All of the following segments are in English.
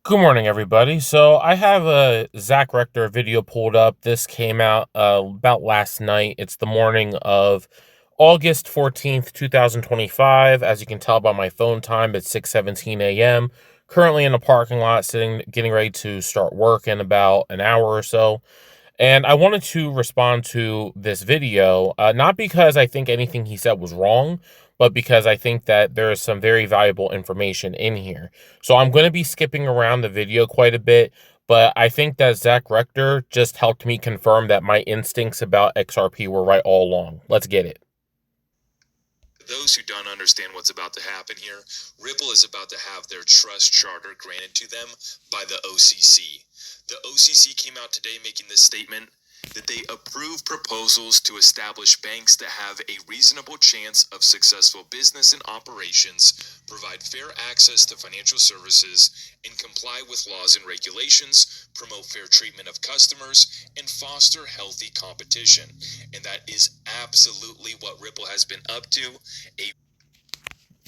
Good morning, everybody. So I have a Zack Rector video pulled up. This came out about last night. It's the morning of August 14th, 2025. As you can tell by my phone time, it's 6:17 a.m. Currently in a parking lot, getting ready to start work in about an hour or so. And I wanted to respond to this video, not because I think anything he said was wrong, but because I think that there is some very valuable information in here. So I'm going to be skipping around the video quite a bit, but I think that Zack Rector just helped me confirm that my instincts about XRP were right all along. Let's get it. For those who don't understand what's about to happen here, Ripple is about to have their trust charter granted to them by the OCC. The OCC came out today making this statement that they approve proposals to establish banks that have a reasonable chance of successful business and operations, provide fair access to financial services, and comply with laws and regulations, promote fair treatment of customers, and foster healthy competition. And that is absolutely what Ripple has been up to.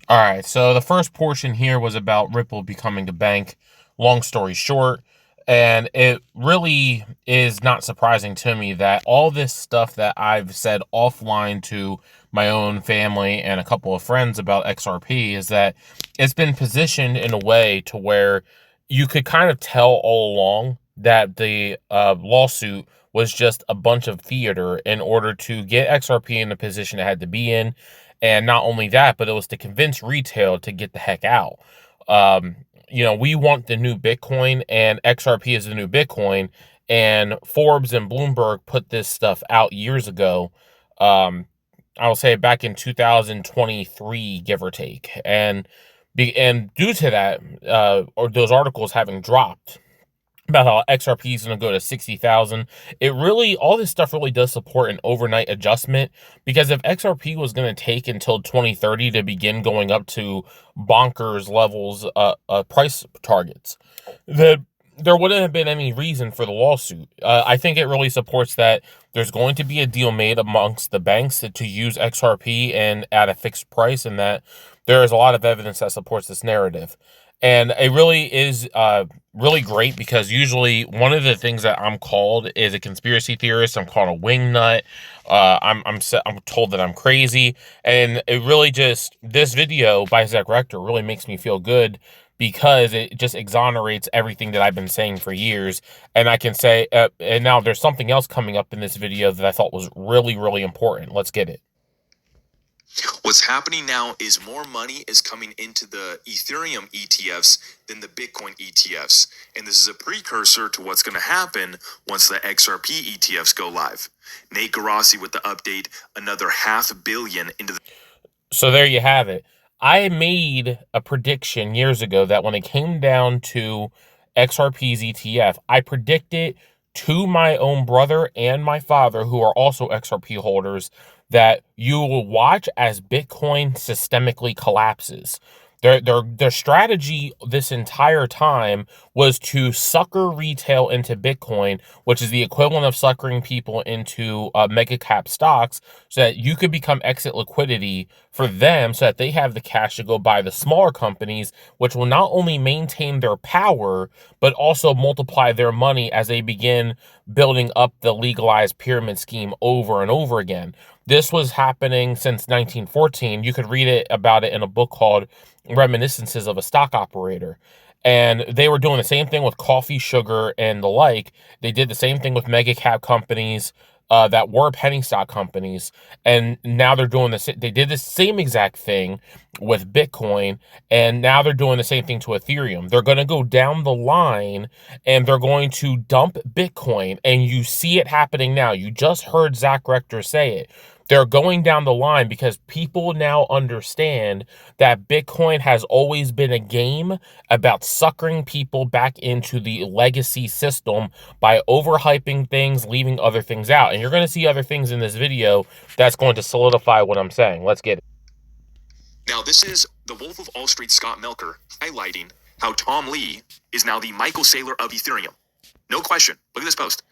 All right, so the first portion here was about Ripple becoming a bank. Long story short, and it really is not surprising to me that all this stuff that I've said offline to my own family and a couple of friends about XRP is that it's been positioned in a way to where you could kind of tell all along that the lawsuit was just a bunch of theater in order to get XRP in the position it had to be in. And not only that, but it was to convince retail to get the heck out. Um, we want the new Bitcoin, and XRP is the new Bitcoin. And Forbes and Bloomberg put this stuff out years ago. Um, I'll say back in 2023, give or take. And due to that, or those articles having dropped about how XRP is going to go to 60,000. All this stuff really does support an overnight adjustment, because if XRP was going to take until 2030 to begin going up to bonkers levels, price targets, then there wouldn't have been any reason for the lawsuit. I think it really supports that there's going to be a deal made amongst the banks to use XRP and at a fixed price, and that there is a lot of evidence that supports this narrative. And it really is really great, because usually one of the things that I'm called is a conspiracy theorist. I'm called a wingnut. I'm told that I'm crazy, and it really just, this video by Zack Rector really makes me feel good, because it just exonerates everything that I've been saying for years. And I can say, and now there's something else coming up in this video that I thought was really, really important. Let's get it. What's happening now is more money is coming into the Ethereum ETFs than the Bitcoin ETFs. And this is a precursor to what's going to happen once the XRP ETFs go live. Nate Garassi with the update, another $500 million into the... So there you have it. I made a prediction years ago that when it came down to XRP's ETF, I predicted to my own brother and my father, who are also XRP holders, that you will watch as Bitcoin systemically collapses. Their strategy this entire time was to sucker retail into Bitcoin, which is the equivalent of suckering people into mega cap stocks, so that you could become exit liquidity for them, so that they have the cash to go buy the smaller companies, which will not only maintain their power, but also multiply their money as they begin building up the legalized pyramid scheme over and over again. This was happening since 1914. You could read about it in a book called Reminiscences of a Stock Operator. And they were doing the same thing with coffee, sugar, and the like. They did the same thing with mega cap companies that were penny stock companies. And now they're doing this. They did the same exact thing with Bitcoin. And now they're doing the same thing to Ethereum. They're going to go down the line and they're going to dump Bitcoin. And you see it happening now. You just heard Zack Rector say it. They're going down the line because people now understand that Bitcoin has always been a game about suckering people back into the legacy system by overhyping things, leaving other things out. And you're going to see other things in this video that's going to solidify what I'm saying. Let's get it. Now, this is the Wolf of Wall Street Scott Melker highlighting how Tom Lee is now the Michael Saylor of Ethereum. No question. Look at this post.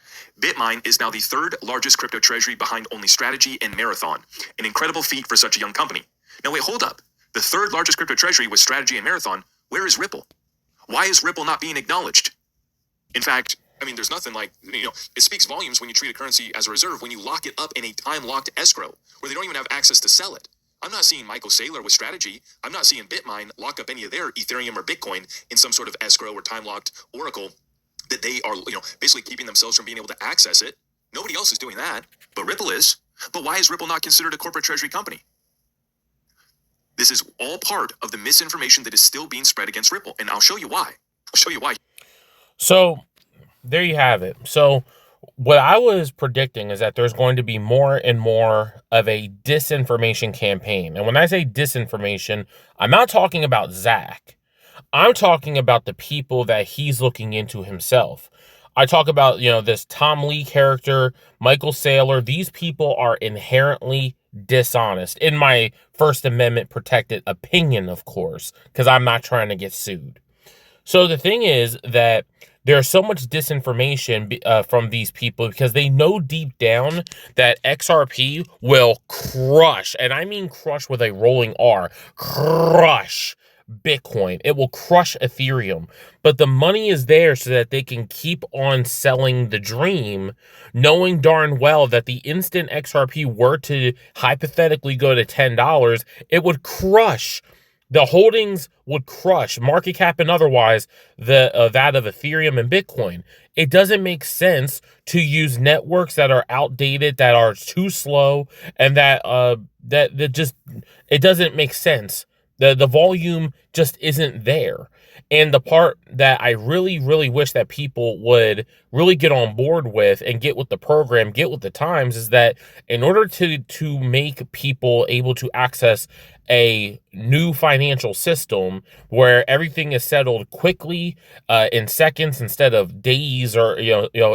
Bitmine is now the third largest crypto treasury behind only Strategy and Marathon. An incredible feat for such a young company. Now wait, hold up. The third largest crypto treasury was Strategy and Marathon. Where is Ripple? Why is Ripple not being acknowledged? In fact, I mean, there's nothing like, it speaks volumes when you treat a currency as a reserve, when you lock it up in a time-locked escrow, where they don't even have access to sell it. I'm not seeing Michael Saylor with Strategy. I'm not seeing Bitmine lock up any of their Ethereum or Bitcoin in some sort of escrow or time-locked oracle that they are, basically keeping themselves from being able to access it. Nobody else is doing that, but Ripple is. But why is Ripple not considered a corporate treasury company? This is all part of the misinformation that is still being spread against Ripple, and I'll show you why. So there you have it. So what I was predicting is that there's going to be more and more of a disinformation campaign. And when I say disinformation, I'm not talking about Zack. I'm talking about the people that he's looking into himself. I talk about, this Tom Lee character, Michael Saylor. These people are inherently dishonest, in my First Amendment protected opinion, of course, because I'm not trying to get sued. So the thing is that there's so much disinformation from these people because they know deep down that XRP will crush, and I mean crush with a rolling R, crush Bitcoin. It will crush Ethereum. But the money is there so that they can keep on selling the dream, knowing darn well that the instant XRP were to hypothetically go to $10, it would crush. The holdings would crush, market cap and otherwise, that of Ethereum and Bitcoin. It doesn't make sense to use networks that are outdated, that are too slow, and that just, it doesn't make sense. The volume just isn't there. And the part that I really, really wish that people would really get on board with and get with the program, get with the times, is that in order to make people able to access a new financial system where everything is settled quickly, in seconds instead of days, or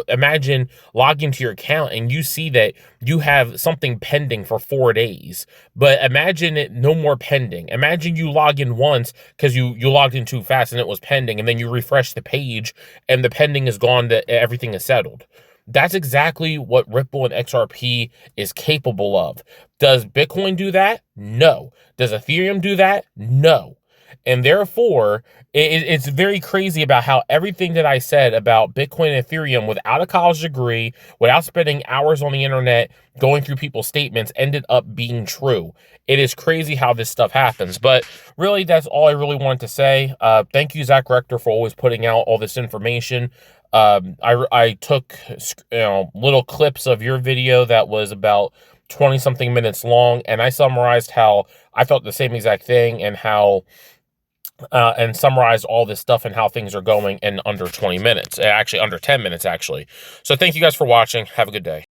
imagine logging to your account and you see that you have something pending for 4 days, but imagine it no more pending. Imagine you log in once because you logged in too fast and it was pending, and then you refresh the page and the pending is gone, that everything is settled. That's exactly what Ripple and XRP is capable of. Does Bitcoin do that? No. Does Ethereum do that? No. And therefore, it's very crazy about how everything that I said about Bitcoin and Ethereum without a college degree, without spending hours on the internet going through people's statements, ended up being true. It is crazy how this stuff happens. But really, that's all I really wanted to say. Thank you, Zack Rector, for always putting out all this information. I took little clips of your video that was about 20 something minutes long, and I summarized how I felt the same exact thing, and how and summarize all this stuff and how things are going in under 20 minutes, actually under 10 minutes actually. So thank you guys for watching. Have a good day.